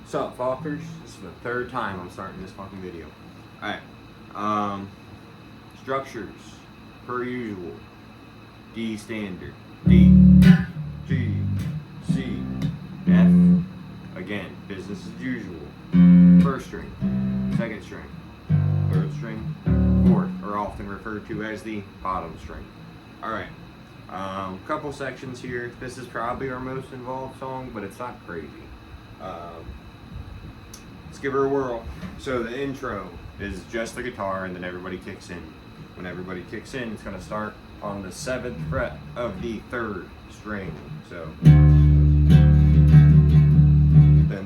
What's up, Falkers? This is the third time I'm starting this fucking video. Alright. Structures, per usual. D standard. D, G, C, F. Again, business as usual. First string, second string, third string, fourth, or often referred to as the bottom string. Alright. Couple sections here. This is probably our most involved song, but it's not crazy. Let's give her a whirl. So the intro is just the guitar, and then everybody kicks in. When everybody kicks in, it's going to start on the 7th fret of the 3rd string. So then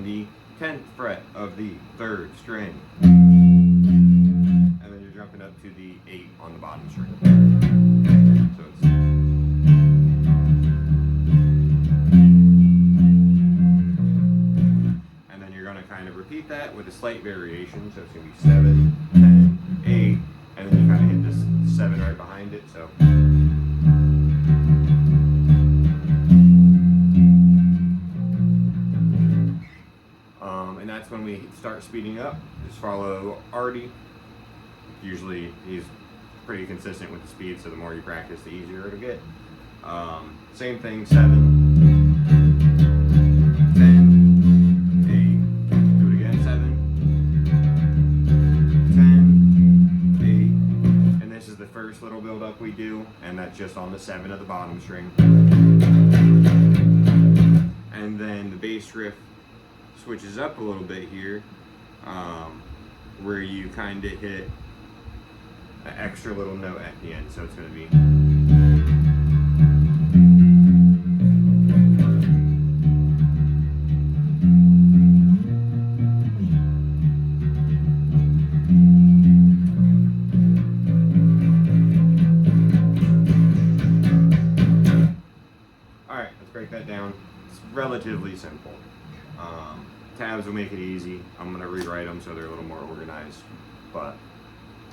the 10th fret of the 3rd string, and then you're jumping up to the 8 on the bottom string. So it's kind of repeat that with a slight variation, so it's going to be 7, 10, 8, and then you kind of hit this 7 right behind it, so. And that's when we start speeding up. Just follow Artie. Usually he's pretty consistent with the speed, so the more you practice, the easier it'll get. Same thing, 7. Little build up we do, and that's just on the 7 of the bottom string. And then the bass riff switches up a little bit here, where you kind of hit an extra little note at the end, so it's going to be. Break that down. It's relatively simple. Tabs will make it easy. I'm going to rewrite them so they're a little more organized, but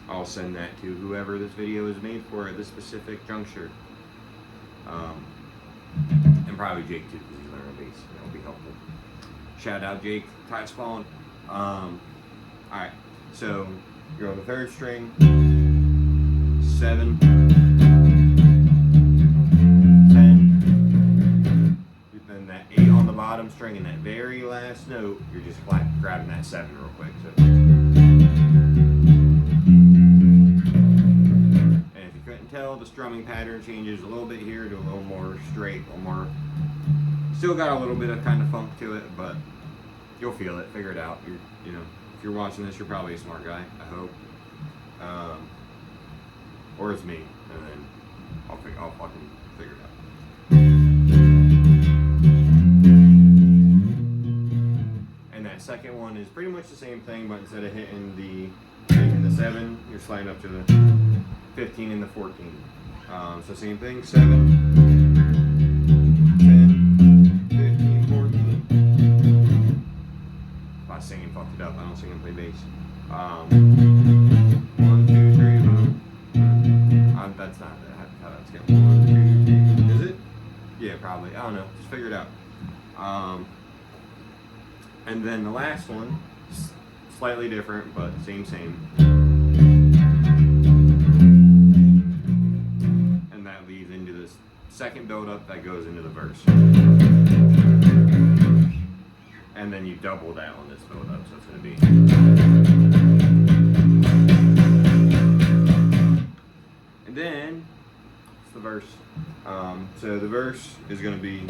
I'll send that to whoever this video is made for at this specific juncture, and probably Jake too, because he's learning bass. That'll be helpful. Shout out Jake, Ty Spawn. Alright, so you're on the 3rd string, 7, bottom string, and that very last note, you're just grabbing that 7 real quick. So. And if you couldn't tell, the strumming pattern changes a little bit here to a little more straight, a little more. Still got a little bit of kind of funk to it, but you'll feel it. Figure it out. You know, if you're watching this, you're probably a smart guy. I hope. Or it's me, and then I'll fucking figure it out. Second one is pretty much the same thing, but instead of hitting the 7, you're sliding up to the 15 and the 14. So same thing, 7, 10, 15, 14. If I sing and fucked it up, I don't sing and play bass. 1, 2, 3, boom. That's not how that's going. 1, 2, 3. Is it? Yeah, probably. I don't know. Just figure it out. And then the last one, slightly different, but same. And that leads into this second build-up that goes into the verse. And then you double that on this build-up, so it's going to be. And then, it's the verse. So the verse is going to be.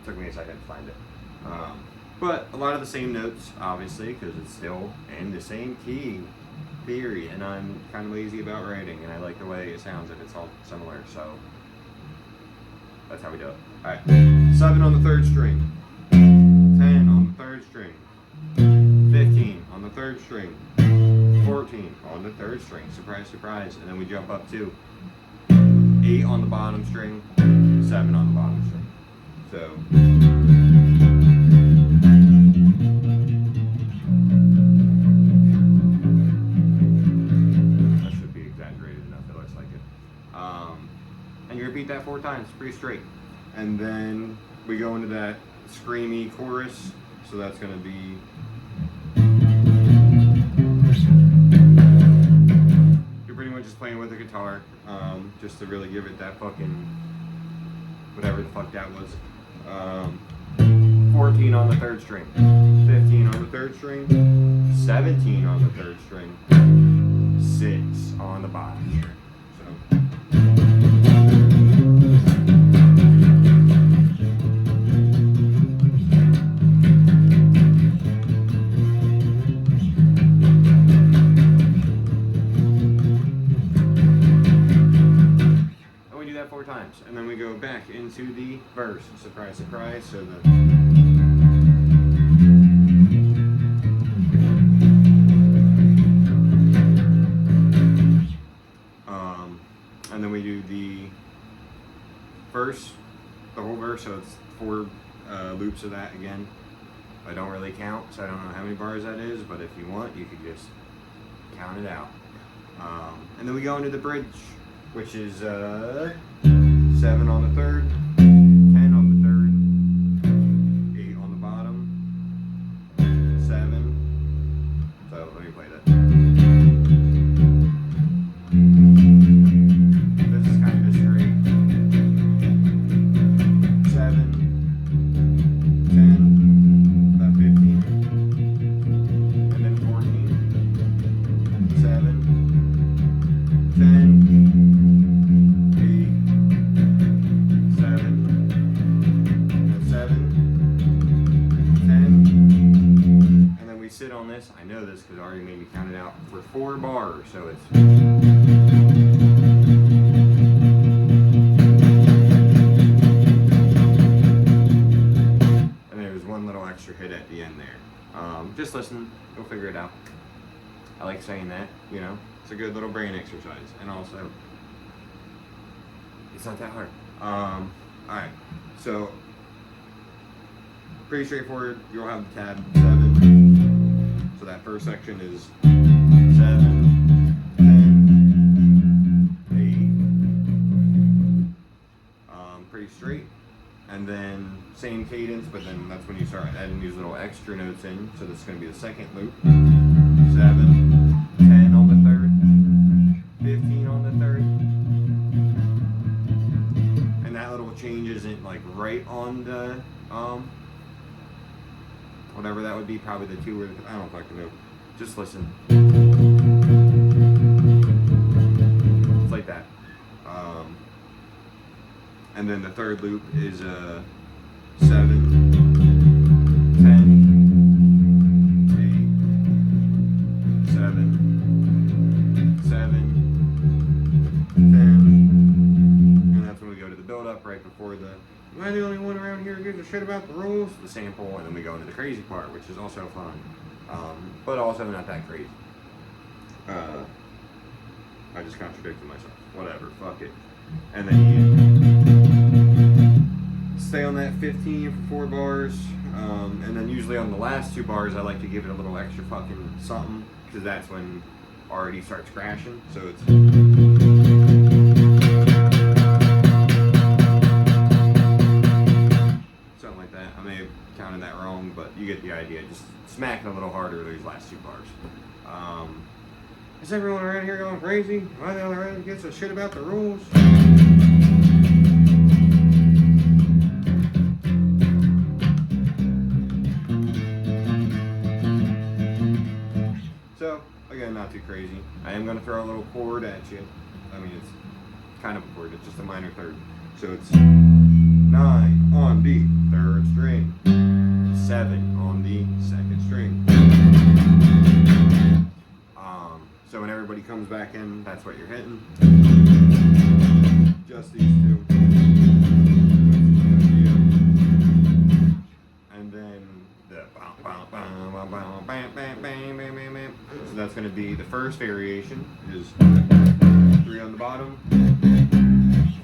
Took me a second to find it. But a lot of the same notes, obviously, because it's still in the same key, period. And I'm kind of lazy about writing, and I like the way it sounds if it's all similar, so that's how we do it. Alright, 7 on the 3rd string, 10 on the 3rd string, 15 on the 3rd string, 14 on the third string, surprise, surprise, and then we jump up to 8 on the bottom string, 7 on the bottom string. So that should be exaggerated enough, it looks like it. And you repeat that 4 times, pretty straight. And then we go into that screamy chorus, so that's going to be just playing with the guitar, just to really give it that fucking whatever the fuck that was. 14 on the third string, 15 on the third string, 17 on the third string, 6 on the bottom string. That 4 times, and then we go back into the verse. Surprise, surprise. So and then we do the verse, the whole verse. So it's 4 loops of that again. I don't really count, so I don't know how many bars that is. But if you want, you could just count it out. And then we go into the bridge, which is 7 on the third, 10 on the third, 8 on the bottom, 7. So let me play that. This is kind of straight. 7, 10, about 15, and then 14, 7, 10. Sit on this. I know this because I already made me count it out for 4 bars, so it's and there's one little extra hit at the end there. Just listen, you'll figure it out. I like saying that, you know, it's a good little brain exercise, and also it's not that hard. Alright, so pretty straightforward. You'll have the tab 7. So that first section is 7, 10, 8. Pretty straight. And then same cadence, but then that's when you start adding these little extra notes in. So this is going to be the second loop. 7, 10 on the third, 15 on the third. And that little change isn't like right on the whatever that would be, probably the 2 or I don't fucking know. Just listen. It's like that. And then the third loop is 7, 10, 8, 7, 7, 10. And that's when we go to the build up right before the "Am I the only one around here who gives a shit about the rules?" the sample, and then we go into the crazy part, which is also fun, but also not that crazy. I just contradicted myself. Whatever, fuck it. And then you stay on that 15 for 4 bars, and then usually on the last 2 bars, I like to give it a little extra fucking something, because that's when already starts crashing. So it's I may have counted that wrong, but you get the idea. Just smack it a little harder these last 2 bars. Is everyone around here going crazy? Am I the only one who gives a shit about the rules? So, again, not too crazy. I am going to throw a little chord at you. I mean, it's kind of a chord. It's just a minor third. So it's 9 on the 3rd string, 7 on the 2nd string. So when everybody comes back in, that's what you're hitting. Just these 2. And then the so it's going to be the first variation is 3 on the bottom,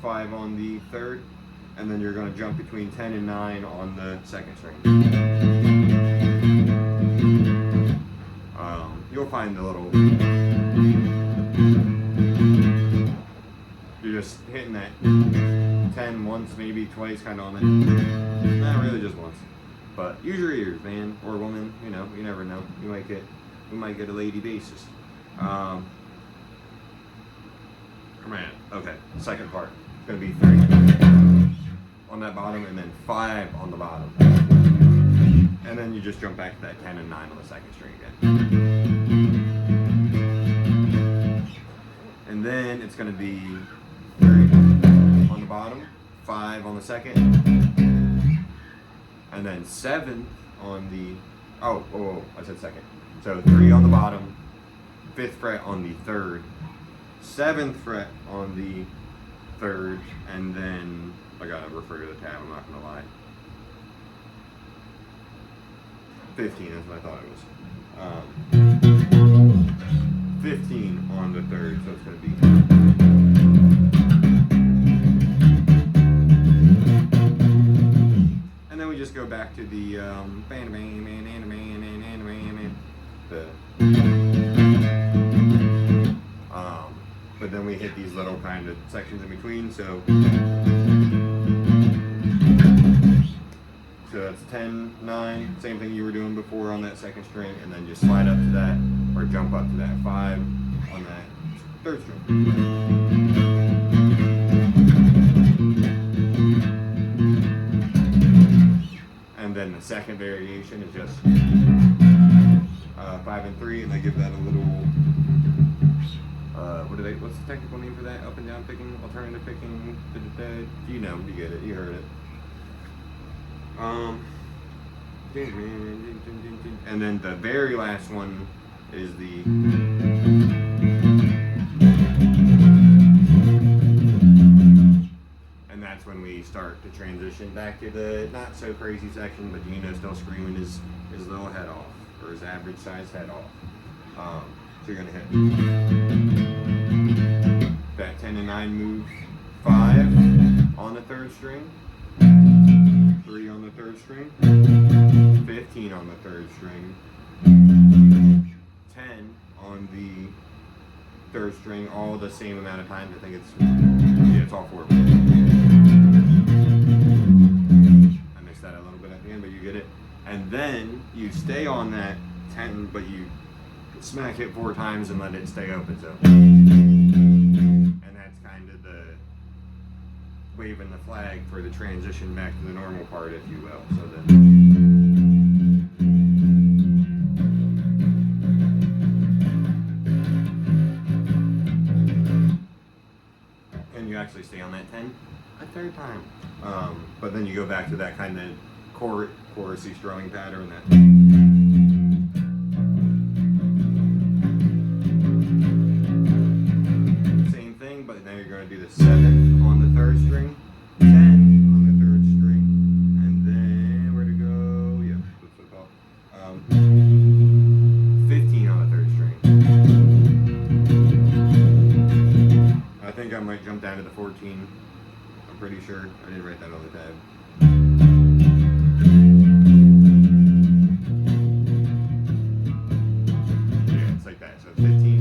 5 on the third, and then you're going to jump between 10 and 9 on the second string. You'll find the little, you're just hitting that 10 once, maybe twice, kind of on it. Not really, just once. But use your ears, man, or woman. You know, you never know. We might get a lady bassist. Come on. Okay, second part. It's gonna be 3 on that bottom, and then 5 on the bottom, and then you just jump back to that 10 and 9 on the second string again. And then it's gonna be 3 on the bottom, 5 on the second, and then 7 on the, I said second. So 3 on the bottom, 5th fret on the third, 7th fret on the third, and then, I gotta refer to the tab, I'm not gonna lie. 15 is what I thought it was. 15 on the third, so it's gonna be. And then we just go back to the but then we hit these little kind of sections in between, so that's 10, 9, same thing you were doing before on that second string, and then just slide up to that, or jump up to that 5 on that third string. And then the second variation is just 5 and 3, and they give that a little, what's the technical name for that? Up and down picking, alternative picking, you know, you get it, you heard it. And then the very last one is the, and that's when we start to transition back to the not so crazy section, but Gino still screaming his little head off, or his average size head off. So you're gonna hit that 10 and 9 move, 5 on the third string, 3 on the third string, 15 on the third string, 10 on the third string, all the same amount of times. I think it's all 4. I mixed that a little bit at the end, but you get it. And then you stay on that 10, but you smack it 4 times and let it stay open. So, and that's kind of the waving the flag for the transition back to the normal part, if you will. So then, and you actually stay on that 10 a third time. But then you go back to that kind of chorusy strumming pattern. That. But now you're going to do the 7 on the third string, 10 on the third string, and then where to go? Yeah, that's what it's called. 15 on the third string. I think I might jump down to the 14. I'm pretty sure. I didn't write that on the tab. Yeah, it's like that. So 15.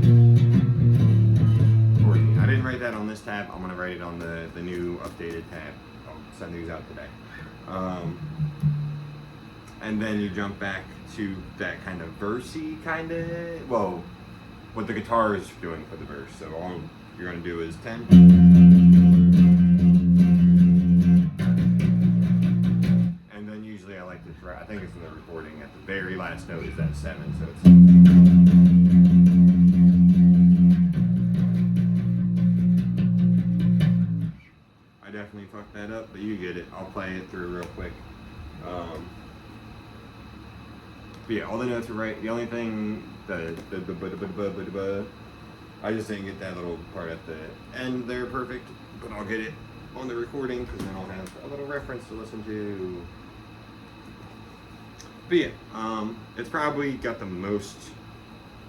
That on this tab, I'm gonna write it on the new updated tab. I'll send these out today. And then you jump back to that kind of versey well, what the guitar is doing for the verse. So all you're gonna do is 10. And then usually I like to try, I think it's in the recording, at the very last note is that 7, so it's definitely fucked that up, but you get it. I'll play it through real quick. But yeah, all the notes are right. The only thing, I just didn't get that little part at the end there perfect, but I'll get it on the recording because then I'll have a little reference to listen to. But yeah, it's probably got the most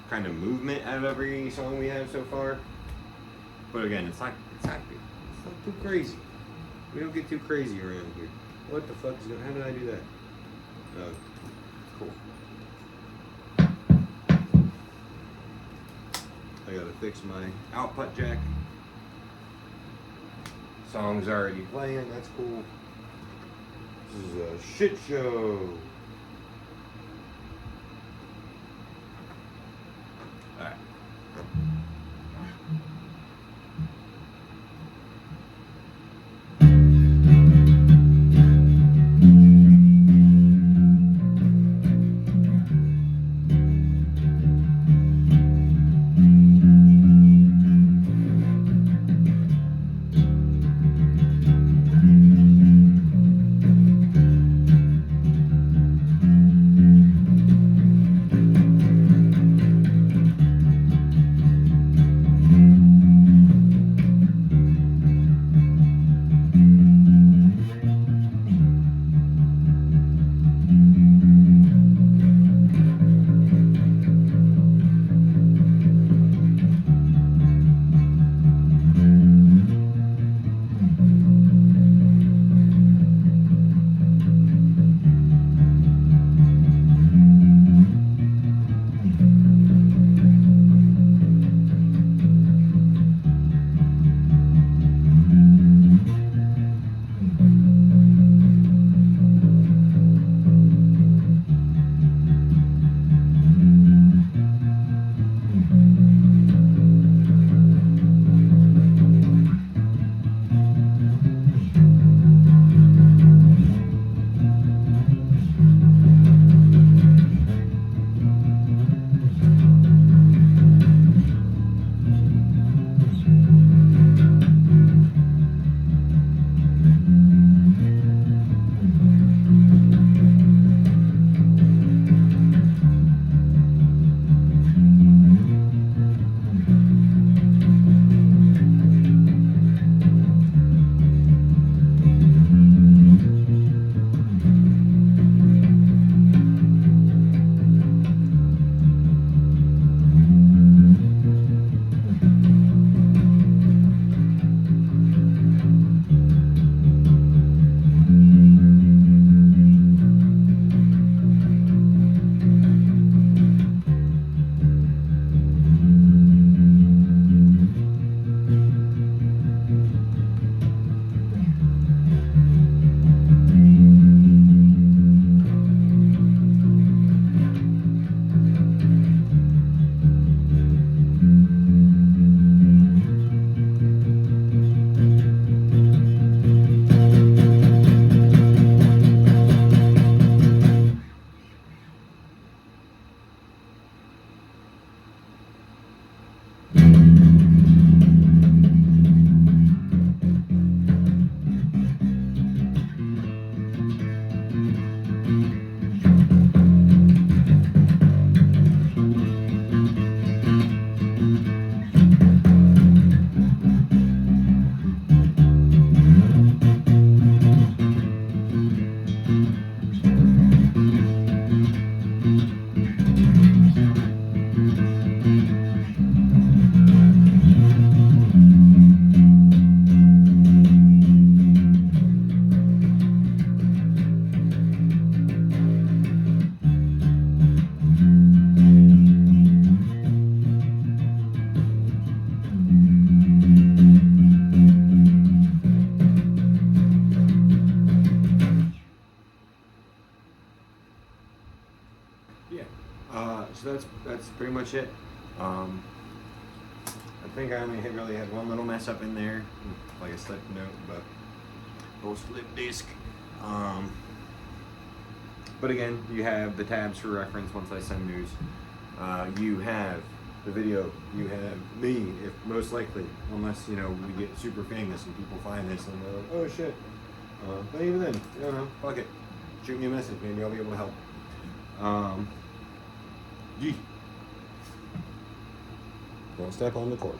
kind of movement out of every song we have so far. But again, it's not too crazy. We don't get too crazy around here. What the fuck is going? How did I do that? Cool. I gotta fix my output jack. Song's already playing. That's cool. This is a shit show. Alright. So that's pretty much it. I think I only really had one little mess up in there, like a slip note, but little slip disc. But again, you have the tabs for reference once I send news. You have the video. You have me, if most likely, unless we get super famous and people find this and they're like, oh shit. But even then, fuck it. Shoot me a message. Maybe I'll be able to help. Don't step on the cord.